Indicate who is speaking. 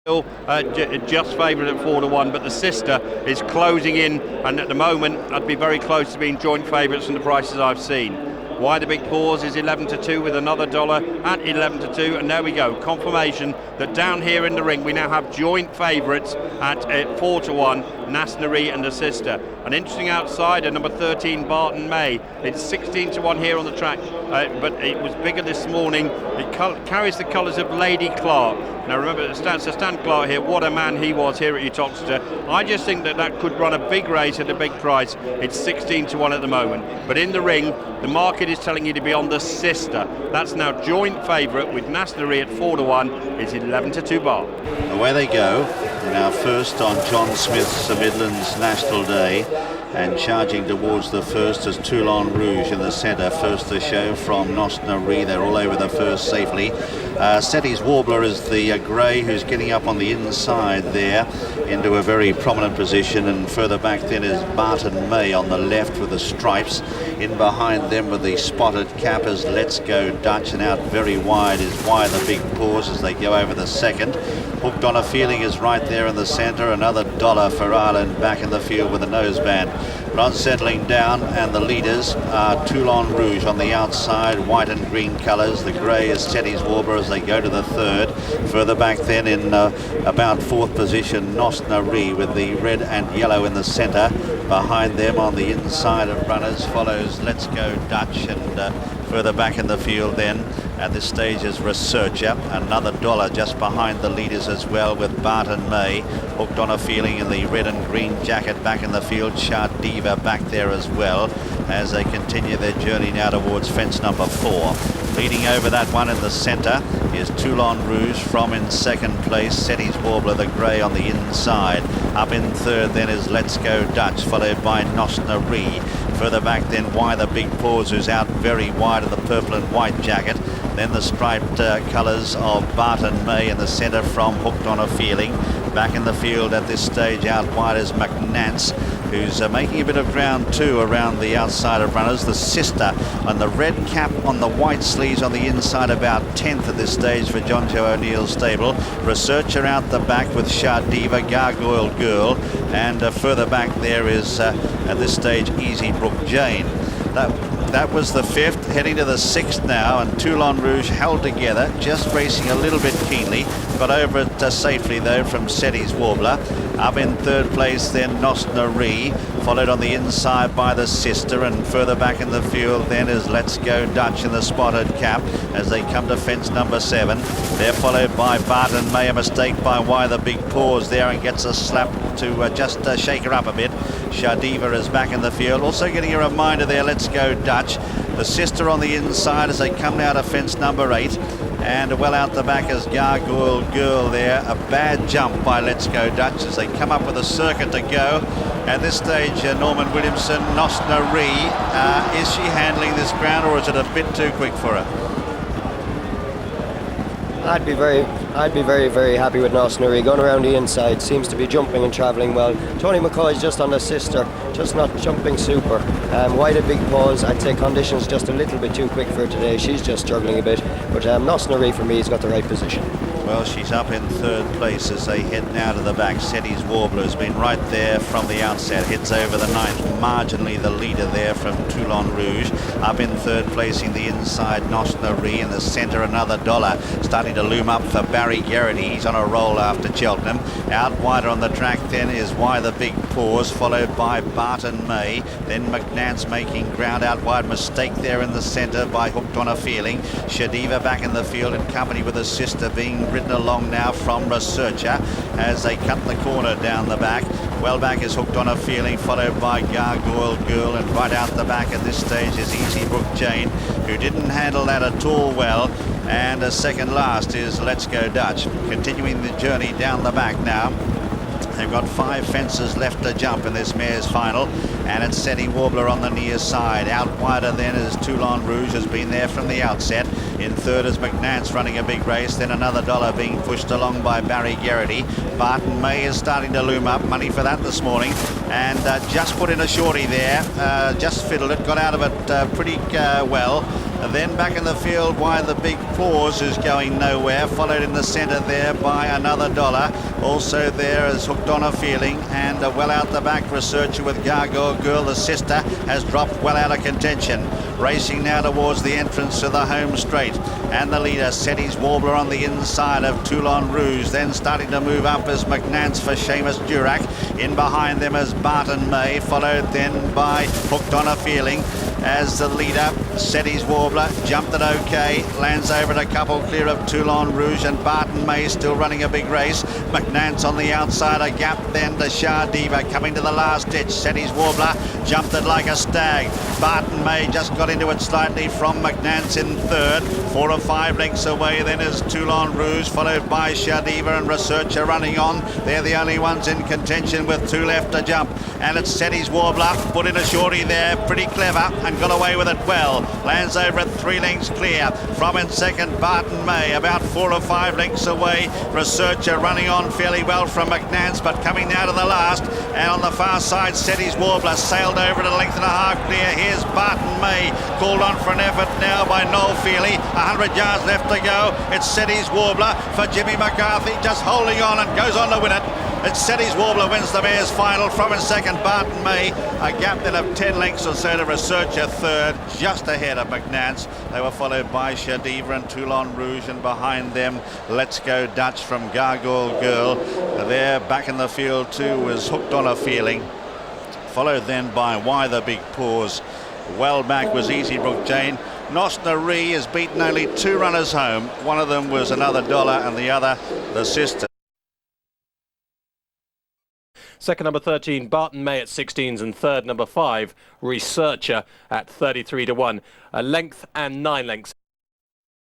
Speaker 1: Just favoured at 4-1, but the sister is closing in, and at the moment I'd be very close to being joint favourites from the prices I've seen. Why the big pause is 11-2 with another dollar at 11-2, and there we go, confirmation that down here in the ring we now have joint favourites at 4-1, Nasnari and the sister. An interesting outsider, number 13, Barton May. It's 16-1 here on the track, but it was bigger this morning. It carries the colours of Lady Clark. Now remember, Sir Stan Clark here, what a man he was here at Uttoxeter. I just think that could run a big race at a big price. It's 16-1 at the moment. But in the ring, the market is telling you to be on the sister. That's now joint favourite with Nasnari at 4-1. It's 11-2 bar.
Speaker 2: Away they go. Now first on John Smith's Midlands National Day, and charging towards the first is Toulon Rouge in the centre. First the show from Nasnari. They're all over the first safely. Cetti's Warbler is the grey, who's getting up on the inside there into a very prominent position, and further back then is Barton May on the left with the stripes. In behind them with the spotted cap is Let's Go Dutch, and out very wide is Why the Big Pause as they go over the second. Hooked on a Feeling is right there in the centre. Another dollar for Ireland back in the field with a noseband. But settling down, and the leaders are Toulon Rouge on the outside, white and green colours. The grey is Cetti's Warbler as they go to the third. Further back then in about fourth position, Nasnari with the red and yellow in the centre. Behind them on the inside of runners follows Let's Go Dutch, and further back in the field then at this stage is Researcher. Another dollar just behind the leaders as well with Barton May. Hooked on a Feeling in the red and green jacket back in the field. Diva back there as well as they continue their journey now towards fence number 4. Leading over that one in the centre is Toulon Rouge from in second place. Cetti's Warbler, the grey, on the inside. Up in third then is Let's Go Dutch, followed by Nasnari. Further back then Why the Big Pause, who's out very wide of the purple and white jacket. Then the striped colours of Barton May in the centre from Hooked on a Feeling. Back in the field at this stage out wide is McNance, who's making a bit of ground too around the outside of runners. The sister on the red cap on the white sleeves on the inside, about 10th at this stage for John Joe O'Neill's stable. Researcher out the back with Diva, Gargoyle Girl, and further back there is at this stage Easy Brook Jane. That was the fifth, heading to the sixth now, and Toulon Rouge held together, just racing a little bit keenly. Got over it safely though from Cetti's Warbler. Up in third place then Nasnari, followed on the inside by the sister, and further back in the field then is Let's Go Dutch in the spotted cap as they come to fence number 7. They're followed by Barton May, a mistake by Why the Big Pause there, and gets a slap to just shake her up a bit. Diva is back in the field, also getting a reminder there, Let's Go Dutch. The sister on the inside as they come out of fence number 8. And well out the back is Gargoyle Girl there. A bad jump by Let's Go Dutch as they come up with a circuit to go. At this stage, Norman Williamson, Nasnari, is she handling this ground, or is it a bit too quick for her?
Speaker 3: I'd be very, very happy with Nasnari. Going around the inside, seems to be jumping and travelling well. Tony McCoy's just on the sister, just not jumping super. Why the Big Pause? I'd say conditions just a little bit too quick for her today. She's just struggling a bit. But Nasnari for me has got the right position.
Speaker 2: Well, she's up in third place as they head now to the back. Cetti's Warbler has been right there from the outset. Hits over the ninth, marginally the leader there from Toulon Rouge. Up in third place in the inside, Nasnari. In the centre, another dollar. Starting to loom up for Barry Garrity. He's on a roll after Cheltenham. Out wider on the track then is Why the Big Pause, followed by Barton May. Then McNance making ground out wide. Mistake there in the centre by Hooked on a Feeling. Diva back in the field in company with her sister, being ridden along now from Researcher as they cut the corner down the back. Well back is Hooked on a Feeling, followed by Gargoyle Girl, and right out the back at this stage is Easy Brook Jane, who didn't handle that at all well. And second last is Let's Go Dutch. Continuing the journey down the back now. They've got 5 fences left to jump in this mare's final, and it's Cetti's Warbler on the near side. Out wider then is Toulon Rouge, has been there from the outset. In third is McNance running a big race, then another dollar being pushed along by Barry Garrity. Barton May is starting to loom up, money for that this morning, and just put in a shorty there, just fiddled it, got out of it pretty well. And then back in the field, Why the Big Paws is going nowhere, followed in the centre there by another dollar. Also there is Hooked on a Feeling, and well out the back, Researcher with Gargoyle Girl, the sister, has dropped well out of contention. Racing now towards the entrance to the home straight, and the leader, Cetti's Warbler, on the inside of Toulon Rouge. Then starting to move up is McNance for Seamus Durack. In behind them is Barton May, followed then by Hooked on a Feeling. As the leader, Cetti's Warbler, jumped it okay, lands over at a couple clear of Toulon Rouge, and Barton May still running a big race. McNance on the outside, a gap then to Shah Diva coming to the last ditch. Cetti's Warbler jumped it like a stag. Barton May just got into it slightly from McNance in third. 4 or 5 lengths away then is Toulon Rouge, followed by Shah Diva and Researcher running on. They're the only ones in contention with 2 left to jump, and it's Cetti's Warbler, put in a shorty there, pretty clever, and got away with it well. Lands over at 3 lengths clear. From in second, Barton May, about 4 or 5 lengths away. Researcher running on fairly well from McNance, but coming now to the last. And on the far side, Cetti's Warbler sailed over at a length and a half clear. Here's Barton May, called on for an effort now by Noel Feely. 100 yards left to go. It's Cetti's Warbler for Jimmy McCarthy, just holding on and goes on to win it. It's Cetti's Warbler wins the mare's final. From in second, Barton May, a gap then of 10 lengths or so to Researcher third, just ahead of McNance. They were followed by Shah Diva and Toulon Rouge, and behind them, Let's Go Dutch from Gargoyle Girl. There, back in the field too, was Hooked on a Feeling, followed then by Why the Big Paws. Well back was Easy Brook Jane. Nosnaree has beaten only 2 runners home. One of them was another dollar, and the other, the sister.
Speaker 4: Second, number 13, Barton May at 16s, and third, number 5, Researcher at 33 to 1. A length and 9 lengths.